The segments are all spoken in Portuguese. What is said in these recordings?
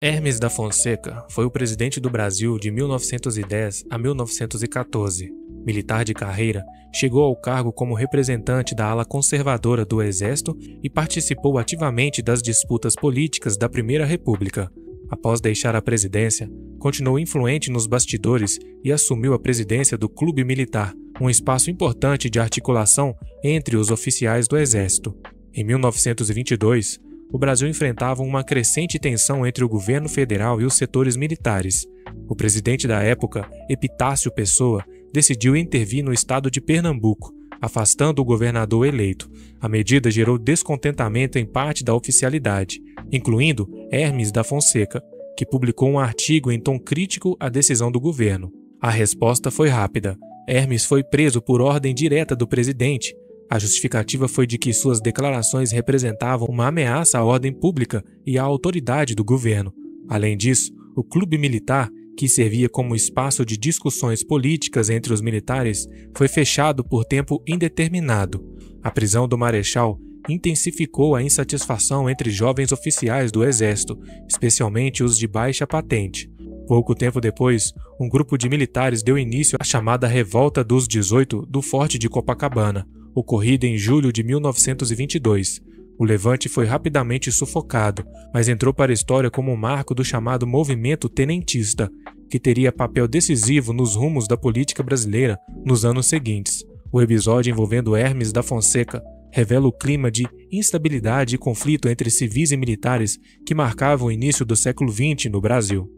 Hermes da Fonseca foi o presidente do Brasil de 1910 a 1914. Militar de carreira, chegou ao cargo como representante da ala conservadora do Exército e participou ativamente das disputas políticas da Primeira República. Após deixar a presidência, continuou influente nos bastidores e assumiu a presidência do Clube Militar, um espaço importante de articulação entre os oficiais do Exército. Em 1922, o Brasil enfrentava uma crescente tensão entre o governo federal e os setores militares. O presidente da época, Epitácio Pessoa, decidiu intervir no estado de Pernambuco, afastando o governador eleito. A medida gerou descontentamento em parte da oficialidade, incluindo Hermes da Fonseca, que publicou um artigo em tom crítico à decisão do governo. A resposta foi rápida. Hermes foi preso por ordem direta do presidente. A justificativa foi de que suas declarações representavam uma ameaça à ordem pública e à autoridade do governo. Além disso, o clube militar, que servia como espaço de discussões políticas entre os militares, foi fechado por tempo indeterminado. A prisão do marechal intensificou a insatisfação entre jovens oficiais do Exército, especialmente os de baixa patente. Pouco tempo depois, um grupo de militares deu início à chamada Revolta dos 18 do Forte de Copacabana, ocorrida em julho de 1922. O levante foi rapidamente sufocado, mas entrou para a história como um marco do chamado movimento tenentista, que teria papel decisivo nos rumos da política brasileira nos anos seguintes. O episódio envolvendo Hermes da Fonseca revela o clima de instabilidade e conflito entre civis e militares que marcava o início do século XX no Brasil.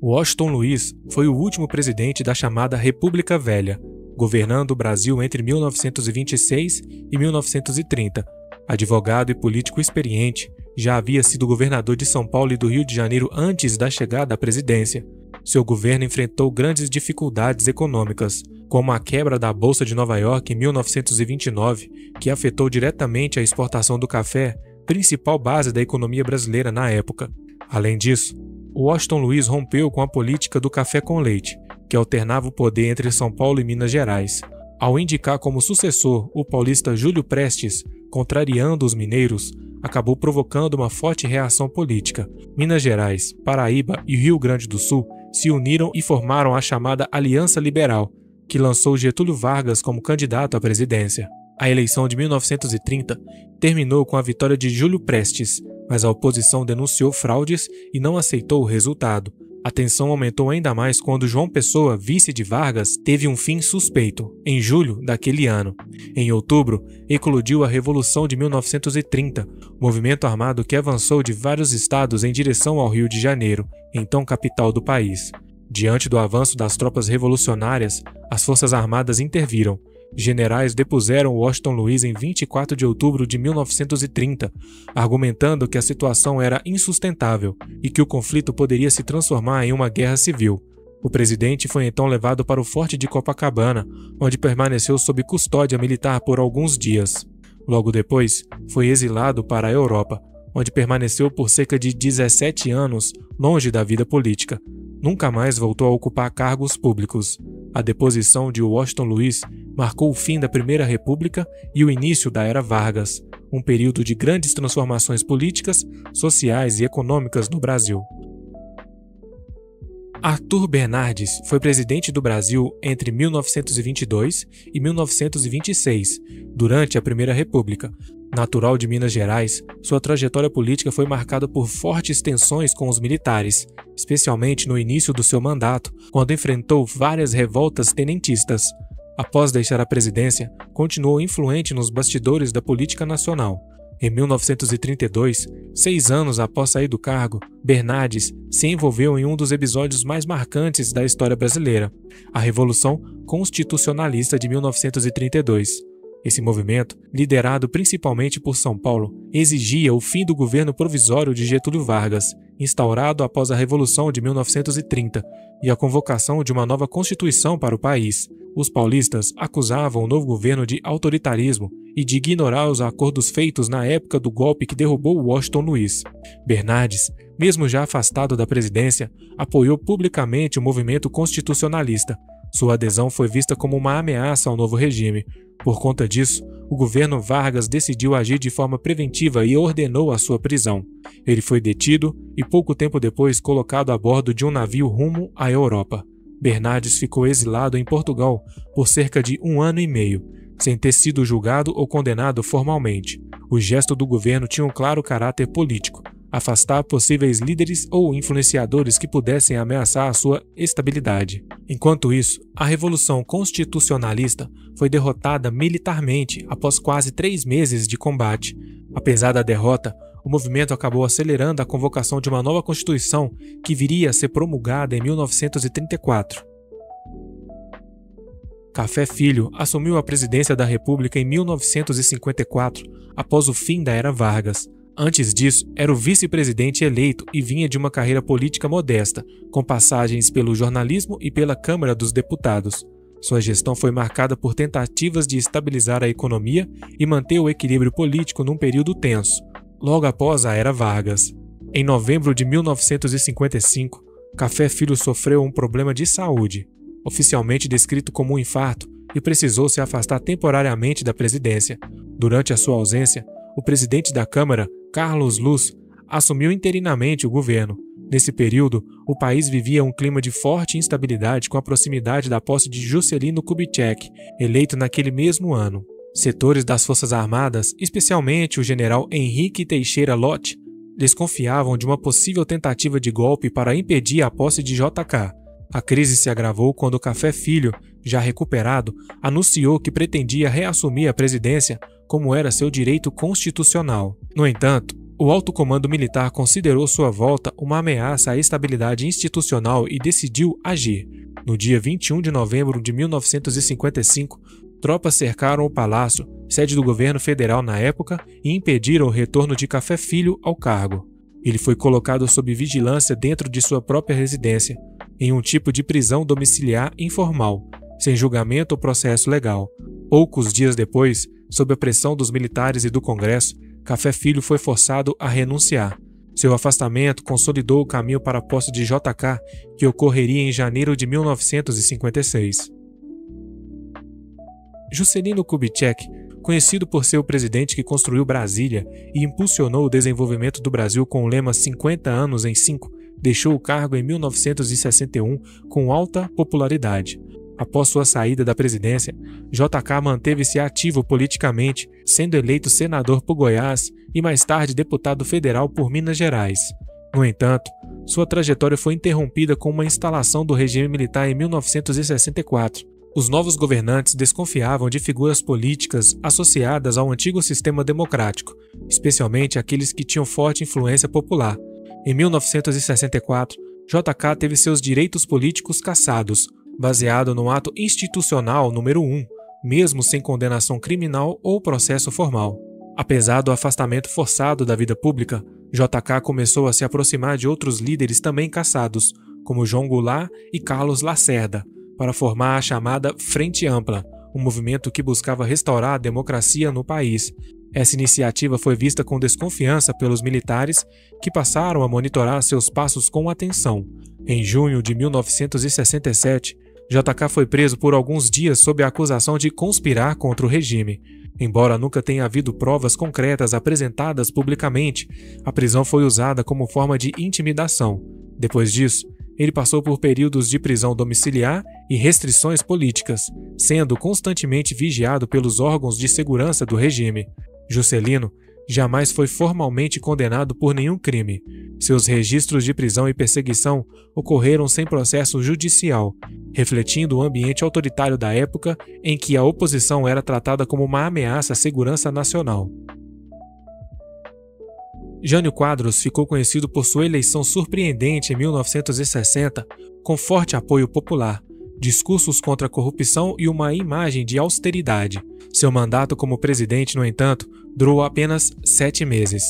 Washington Luiz foi o último presidente da chamada República Velha, governando o Brasil entre 1926 e 1930. Advogado e político experiente, já havia sido governador de São Paulo e do Rio de Janeiro antes da chegada à presidência. Seu governo enfrentou grandes dificuldades econômicas, como a quebra da Bolsa de Nova York em 1929, que afetou diretamente a exportação do café, principal base da economia brasileira na época. Além disso, Washington Luiz rompeu com a política do café com leite, que alternava o poder entre São Paulo e Minas Gerais. Ao indicar como sucessor o paulista Júlio Prestes, contrariando os mineiros, acabou provocando uma forte reação política. Minas Gerais, Paraíba e Rio Grande do Sul se uniram e formaram a chamada Aliança Liberal, que lançou Getúlio Vargas como candidato à presidência. A eleição de 1930 terminou com a vitória de Júlio Prestes, mas a oposição denunciou fraudes e não aceitou o resultado. A tensão aumentou ainda mais quando João Pessoa, vice de Vargas, teve um fim suspeito, em julho daquele ano. Em outubro, eclodiu a Revolução de 1930, movimento armado que avançou de vários estados em direção ao Rio de Janeiro, então capital do país. Diante do avanço das tropas revolucionárias, as Forças Armadas interviram. Generais depuseram Washington Luiz em 24 de outubro de 1930, argumentando que a situação era insustentável e que o conflito poderia se transformar em uma guerra civil. O presidente foi então levado para o Forte de Copacabana, onde permaneceu sob custódia militar por alguns dias. Logo depois, foi exilado para a Europa, onde permaneceu por cerca de 17 anos longe da vida política. Nunca mais voltou a ocupar cargos públicos. A deposição de Washington Luiz marcou o fim da Primeira República e o início da Era Vargas, um período de grandes transformações políticas, sociais e econômicas no Brasil. Arthur Bernardes foi presidente do Brasil entre 1922 e 1926, durante a Primeira República. Natural de Minas Gerais, sua trajetória política foi marcada por fortes tensões com os militares, especialmente no início do seu mandato, quando enfrentou várias revoltas tenentistas. Após deixar a presidência, continuou influente nos bastidores da política nacional. Em 1932, 6 anos após sair do cargo, Bernardes se envolveu em um dos episódios mais marcantes da história brasileira, a Revolução Constitucionalista de 1932. Esse movimento, liderado principalmente por São Paulo, exigia o fim do governo provisório de Getúlio Vargas, instaurado após a Revolução de 1930, e a convocação de uma nova Constituição para o país. Os paulistas acusavam o novo governo de autoritarismo e de ignorar os acordos feitos na época do golpe que derrubou Washington Luiz. Bernardes, mesmo já afastado da presidência, apoiou publicamente o movimento constitucionalista. Sua adesão foi vista como uma ameaça ao novo regime. Por conta disso, o governo Vargas decidiu agir de forma preventiva e ordenou a sua prisão. Ele foi detido e pouco tempo depois colocado a bordo de um navio rumo à Europa. Bernardes ficou exilado em Portugal por cerca de 1 ano e meio, sem ter sido julgado ou condenado formalmente. O gesto do governo tinha um claro caráter político: afastar possíveis líderes ou influenciadores que pudessem ameaçar a sua estabilidade. Enquanto isso, a Revolução Constitucionalista foi derrotada militarmente após quase 3 meses de combate. Apesar da derrota, o movimento acabou acelerando a convocação de uma nova Constituição que viria a ser promulgada em 1934. Café Filho assumiu a presidência da República em 1954, após o fim da Era Vargas. Antes disso, era o vice-presidente eleito e vinha de uma carreira política modesta, com passagens pelo jornalismo e pela Câmara dos Deputados. Sua gestão foi marcada por tentativas de estabilizar a economia e manter o equilíbrio político num período tenso, logo após a Era Vargas. Em novembro de 1955, Café Filho sofreu um problema de saúde, oficialmente descrito como um infarto, e precisou se afastar temporariamente da presidência. Durante a sua ausência, o presidente da Câmara, Carlos Luz, assumiu interinamente o governo. Nesse período, o país vivia um clima de forte instabilidade com a proximidade da posse de Juscelino Kubitschek, eleito naquele mesmo ano. Setores das Forças Armadas, especialmente o general Henrique Teixeira Lott, desconfiavam de uma possível tentativa de golpe para impedir a posse de JK. A crise se agravou quando Café Filho, já recuperado, anunciou que pretendia reassumir a presidência como era seu direito constitucional. No entanto, o alto comando militar considerou sua volta uma ameaça à estabilidade institucional e decidiu agir. No dia 21 de novembro de 1955, tropas cercaram o palácio, sede do governo federal na época, e impediram o retorno de Café Filho ao cargo. Ele foi colocado sob vigilância dentro de sua própria residência, em um tipo de prisão domiciliar informal, sem julgamento ou processo legal. Poucos dias depois, sob a pressão dos militares e do Congresso, Café Filho foi forçado a renunciar. Seu afastamento consolidou o caminho para a posse de JK, que ocorreria em janeiro de 1956. Juscelino Kubitschek, conhecido por ser o presidente que construiu Brasília e impulsionou o desenvolvimento do Brasil com o lema 50 anos em 5, deixou o cargo em 1961 com alta popularidade. Após sua saída da presidência, JK manteve-se ativo politicamente, sendo eleito senador por Goiás e mais tarde deputado federal por Minas Gerais. No entanto, sua trajetória foi interrompida com uma instalação do regime militar em 1964. Os novos governantes desconfiavam de figuras políticas associadas ao antigo sistema democrático, especialmente aqueles que tinham forte influência popular. Em 1964, JK teve seus direitos políticos cassados, baseado no ato institucional número 1, mesmo sem condenação criminal ou processo formal. Apesar do afastamento forçado da vida pública, JK começou a se aproximar de outros líderes também cassados, como João Goulart e Carlos Lacerda, para formar a chamada Frente Ampla, um movimento que buscava restaurar a democracia no país. Essa iniciativa foi vista com desconfiança pelos militares, que passaram a monitorar seus passos com atenção. Em junho de 1967, JK foi preso por alguns dias sob a acusação de conspirar contra o regime. Embora nunca tenha havido provas concretas apresentadas publicamente, a prisão foi usada como forma de intimidação. Depois disso, ele passou por períodos de prisão domiciliar e restrições políticas, sendo constantemente vigiado pelos órgãos de segurança do regime. Juscelino jamais foi formalmente condenado por nenhum crime. Seus registros de prisão e perseguição ocorreram sem processo judicial, refletindo o ambiente autoritário da época em que a oposição era tratada como uma ameaça à segurança nacional. Jânio Quadros ficou conhecido por sua eleição surpreendente em 1960, com forte apoio popular, discursos contra a corrupção e uma imagem de austeridade. Seu mandato como presidente, no entanto, durou apenas 7 meses.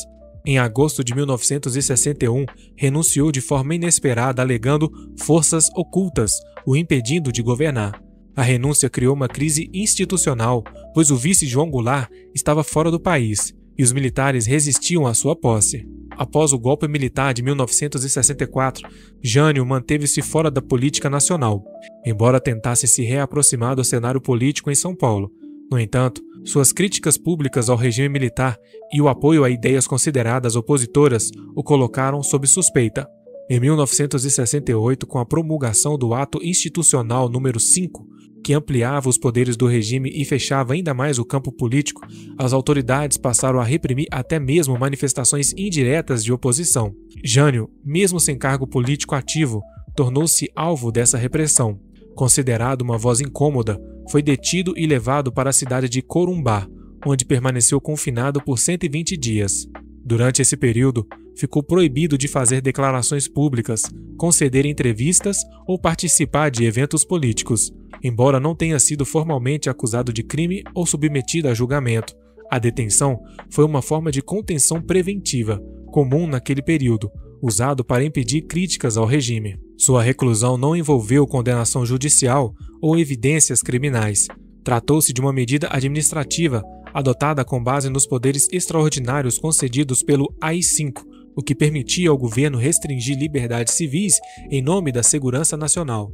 Em agosto de 1961, renunciou de forma inesperada, alegando forças ocultas, o impedindo de governar. A renúncia criou uma crise institucional, pois o vice João Goulart estava fora do país e os militares resistiam à sua posse. Após o golpe militar de 1964, Jânio manteve-se fora da política nacional, embora tentasse se reaproximar do cenário político em São Paulo. No entanto, Suas críticas públicas ao regime militar e o apoio a ideias consideradas opositoras o colocaram sob suspeita. Em 1968, com a promulgação do Ato Institucional número 5, que ampliava os poderes do regime e fechava ainda mais o campo político, as autoridades passaram a reprimir até mesmo manifestações indiretas de oposição. Jânio, mesmo sem cargo político ativo, tornou-se alvo dessa repressão. Considerado uma voz incômoda, foi detido e levado para a cidade de Corumbá, onde permaneceu confinado por 120 dias. Durante esse período, ficou proibido de fazer declarações públicas, conceder entrevistas ou participar de eventos políticos. Embora não tenha sido formalmente acusado de crime ou submetido a julgamento, a detenção foi uma forma de contenção preventiva, comum naquele período, usado para impedir críticas ao regime. Sua reclusão não envolveu condenação judicial ou evidências criminais. Tratou-se de uma medida administrativa adotada com base nos poderes extraordinários concedidos pelo AI-5, o que permitia ao governo restringir liberdades civis em nome da segurança nacional.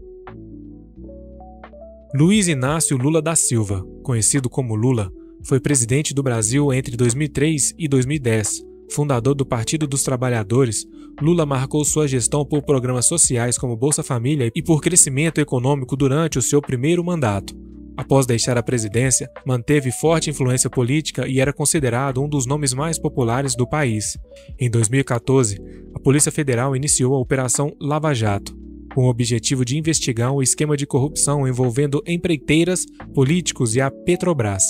Luiz Inácio Lula da Silva, conhecido como Lula, foi presidente do Brasil entre 2003 e 2010. Fundador do Partido dos Trabalhadores, Lula marcou sua gestão por programas sociais como Bolsa Família e por crescimento econômico durante o seu primeiro mandato. Após deixar a presidência, manteve forte influência política e era considerado um dos nomes mais populares do país. Em 2014, a Polícia Federal iniciou a Operação Lava Jato, com o objetivo de investigar um esquema de corrupção envolvendo empreiteiras, políticos e a Petrobras.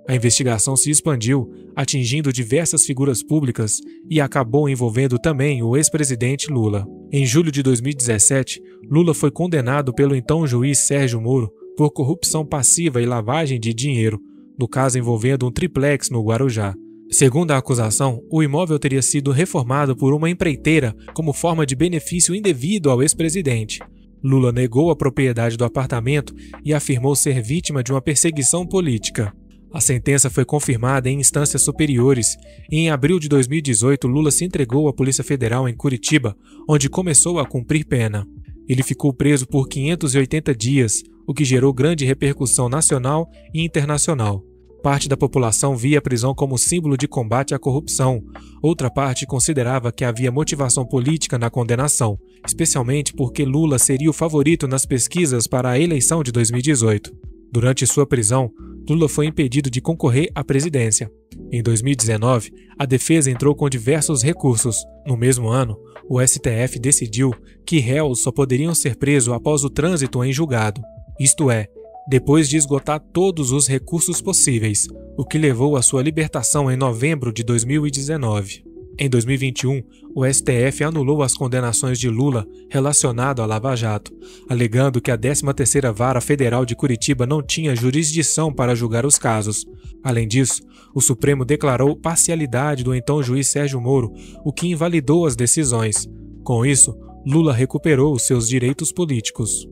A investigação se expandiu, atingindo diversas figuras públicas e acabou envolvendo também o ex-presidente Lula. Em julho de 2017, Lula foi condenado pelo então juiz Sérgio Moro por corrupção passiva e lavagem de dinheiro, no caso envolvendo um triplex no Guarujá. Segundo a acusação, o imóvel teria sido reformado por uma empreiteira como forma de benefício indevido ao ex-presidente. Lula negou a propriedade do apartamento e afirmou ser vítima de uma perseguição política. A sentença foi confirmada em instâncias superiores e em abril de 2018 Lula se entregou à Polícia Federal em Curitiba, onde começou a cumprir pena. Ele ficou preso por 580 dias, o que gerou grande repercussão nacional e internacional. Parte da população via a prisão como símbolo de combate à corrupção. Outra parte considerava que havia motivação política na condenação, especialmente porque Lula seria o favorito nas pesquisas para a eleição de 2018. Durante sua prisão, Lula foi impedido de concorrer à presidência. Em 2019, a defesa entrou com diversos recursos. No mesmo ano, o STF decidiu que réus só poderiam ser presos após o trânsito em julgado, isto é, depois de esgotar todos os recursos possíveis, o que levou à sua libertação em novembro de 2019. Em 2021, o STF anulou as condenações de Lula relacionado à Lava Jato, alegando que a 13ª Vara Federal de Curitiba não tinha jurisdição para julgar os casos. Além disso, o Supremo declarou parcialidade do então juiz Sérgio Moro, o que invalidou as decisões. Com isso, Lula recuperou os seus direitos políticos.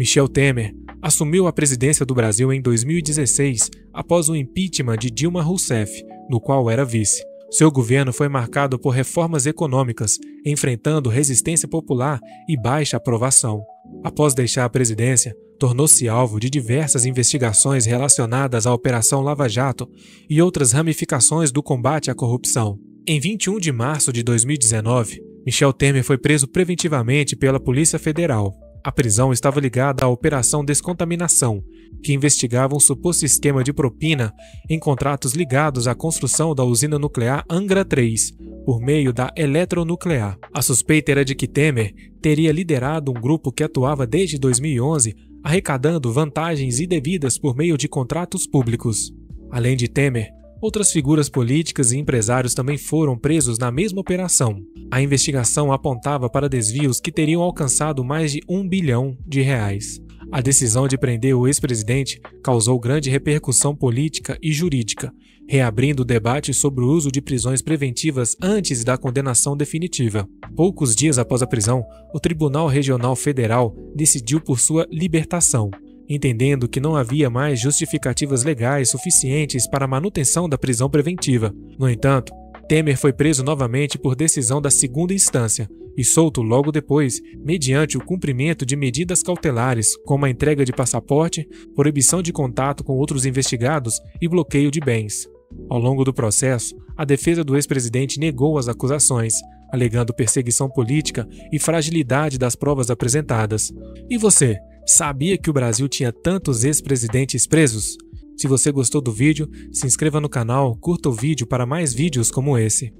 Michel Temer assumiu a presidência do Brasil em 2016 após o impeachment de Dilma Rousseff, no qual era vice. Seu governo foi marcado por reformas econômicas, enfrentando resistência popular e baixa aprovação. Após deixar a presidência, tornou-se alvo de diversas investigações relacionadas à Operação Lava Jato e outras ramificações do combate à corrupção. Em 21 de março de 2019, Michel Temer foi preso preventivamente pela Polícia Federal. A prisão estava ligada à Operação Descontaminação, que investigava um suposto esquema de propina em contratos ligados à construção da usina nuclear Angra 3, por meio da Eletronuclear. A suspeita era de que Temer teria liderado um grupo que atuava desde 2011, arrecadando vantagens indevidas por meio de contratos públicos. Além de Temer, outras figuras políticas e empresários também foram presos na mesma operação. A investigação apontava para desvios que teriam alcançado mais de R$1 bilhão. A decisão de prender o ex-presidente causou grande repercussão política e jurídica, reabrindo o debate sobre o uso de prisões preventivas antes da condenação definitiva. Poucos dias após a prisão, o Tribunal Regional Federal decidiu por sua libertação, entendendo que não havia mais justificativas legais suficientes para a manutenção da prisão preventiva. No entanto, Temer foi preso novamente por decisão da segunda instância e solto logo depois, mediante o cumprimento de medidas cautelares, como a entrega de passaporte, proibição de contato com outros investigados e bloqueio de bens. Ao longo do processo, a defesa do ex-presidente negou as acusações, alegando perseguição política e fragilidade das provas apresentadas. E você, sabia que o Brasil tinha tantos ex-presidentes presos? Se você gostou do vídeo, se inscreva no canal, curta o vídeo para mais vídeos como esse.